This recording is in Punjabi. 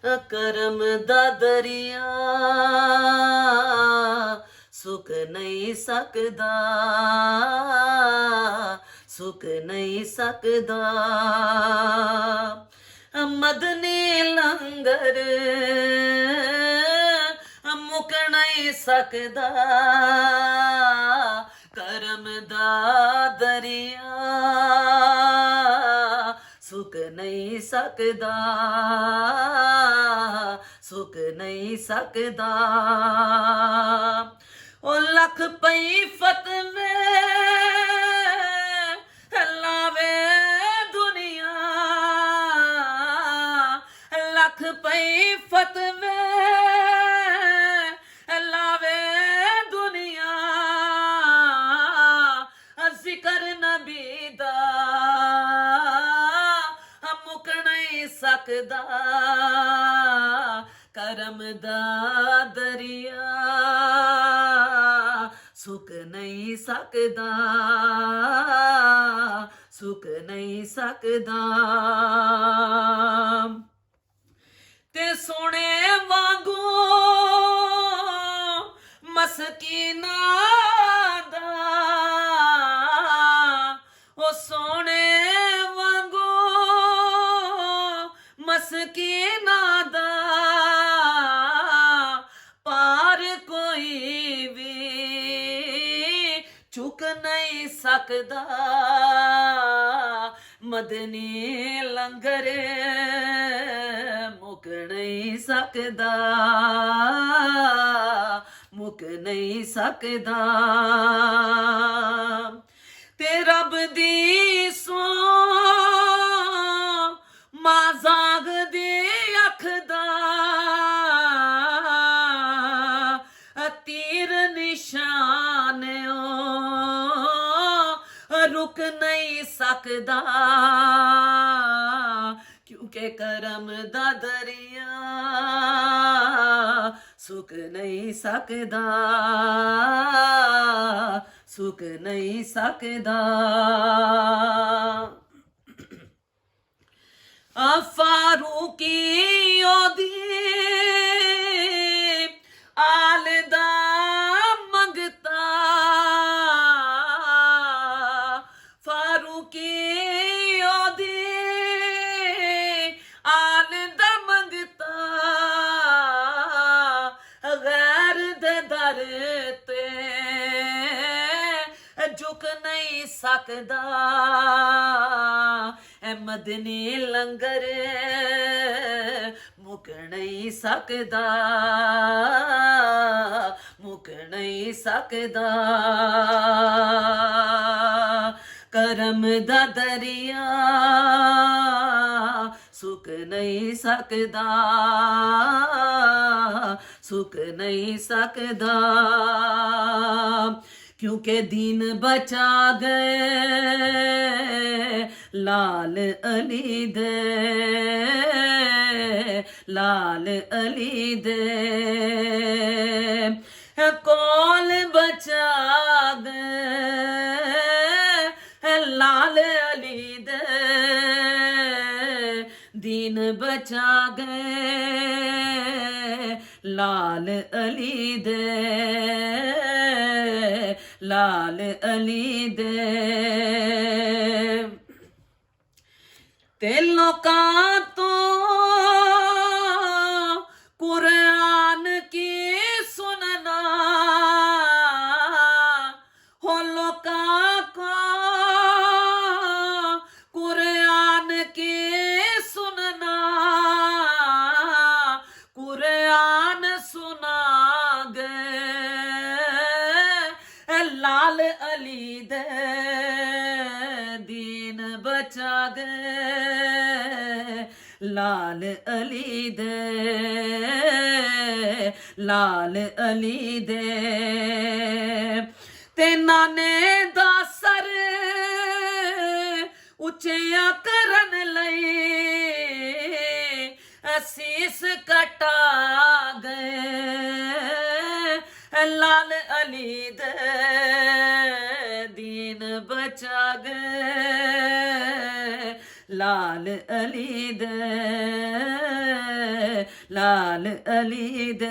ਕਰਮ ਦਾ ਦਰਿਆ ਸੁੱਕ ਨਹੀਂ ਸਕਦਾ, ਸੁੱਕ ਨਹੀਂ ਸਕਦਾ। ਮਦਨੀ ਲੰਗਰ ਮੁੱਕ ਨਹੀਂ ਸਕਦਾ, ਕਰਮ ਦਾ ਦਰਿਆ ਸੁੱਕ ਨਹੀਂ ਸਕਦਾ, ਸੁੱਕ ਨਹੀਂ ਸਕਦਾ। ਉਹ ਲੱਖ ਪਈ ਫਤਵੇ ਲਾਵੇ ਦੁਨੀਆ, ਲੱਖ ਪਈ ਫਤਵੇ ਲਾਵੇ ਦੁਨੀਆ, ਜ਼ਿਕਰ ਨਬੀ ਦਾ ਮੁੱਕ ਨਹੀਂ ਸਕਦਾ, ਕਰਮ ਦਾ ਦਰਿਆ ਸੁੱਕ ਨਹੀਂ ਸਕਦਾ, ਸੁੱਕ ਨਹੀਂ ਸਕਦਾ। ਤੇ ਸੋਹਣੇ ਵਾਂਗੂ ਮਸਕੀਨਾਂ ਦਾ, ਉਹ ਸੋਹਣੇ ਵਾਂਗੂ ਮਸਕੀਨਾਂ ਦਾ, ਪਾਰ ਕੋਈ ਵੀ ਚੁੱਕ ਨਹੀਂ ਸਕਦਾ। ਮਦਨੀ ਲੰਗਰ ਮੁੱਕ ਨਹੀਂ ਸਕਦਾ, ਮੁੱਕ ਨਹੀਂ ਸਕਦਾ। ਤੇ ਰੱਬ ਦੀ ਸੋ ਮਾਂ ਜਾਗਦੀ ਅੱਖ ਦਾ, ਤੀਰ ਨਿਸ਼ਾਨ ਰੁਕ ਨਹੀਂ ਸਕਦਾ, ਕਿਉਂਕਿ ਕਰਮ ਦਾ ਦਰਿਆ ਸੁੱਕ ਨਹੀਂ ਸਕਦਾ, ਸੁੱਕ ਨਹੀਂ ਸਕਦਾ। ਫਾਰੂਕੀ ਉਹਦੀ ਆਲ ਦਾ ਮੰਗਤਾ, ਫਾਰੂਕੀ ਉਹਦੀ ਆਲ ਦਾ ਮੰਗਤਾ, ਗੈਰ ਦੇ ਦਰ ਤੇ ਝੁਕ ਨਹੀਂ ਸਕਦਾ। ਮਦਨੀ ਲੰਗਰ ਮੁੱਕ ਨਹੀਂ ਸਕਦਾ, ਮੁੱਕ ਨਹੀਂ ਸਕਦਾ। ਕਰਮ ਦਾ ਦਰਿਆ ਸੁੱਕ ਨਹੀਂ ਸਕਦਾ, ਸੁੱਕ ਨਹੀਂ ਸਕਦਾ। ਕਿਉਂਕਿ ਦੀਨ ਬਚਾ ਗਏ ਲਾਲ ਅਲੀ ਦੇ, ਲਾਲ ਅਲੀ ਦੇ ਕੋਲ ਬਚਾ ਗਏ ਲਾਲ ਅਲੀ ਦੇ, ਦੀਨ ਬਚਾ ਗਏ ਲਾਲ ਅਲੀ ਦੇ, ਲਾਲ ਅਲੀ ਦੇ। ਤੇ ਲੋਕਾਂ ਤੋਂ ਕੁਰਾਨ ਕੀ ਸੁਨਣਾ, ਹੋ ਲੋਕਾਂ ਕੋ ਕੁਰਾਨ ਕੀ ਸੁਨਣਾ, ਕੁਰਾਨ ਸੁਨਾ ਗਏ ਲਾਲ ਅਲੀ ਦੇ, ਦੀਨ ਬਚਾ ਗਏ ਲਾਲ ਅਲੀ ਦੇ, ਲਾਲ ਅਲੀ ਦੇ। ਤੇ ਨਾਨੇ ਦਾ ਸਰ ਉੱਚਿਆ ਕਰਨ ਲਈ ਅਸੀਸ ਕਟਾ ਗਏ ਲਾਲ ਅਲੀ ਦੇ, ਦੀਨ ਬਚਾ ਗਏ ਲਾਲ ਅਲੀ ਦੇ, ਲਾਲ ਅਲੀ ਦੇ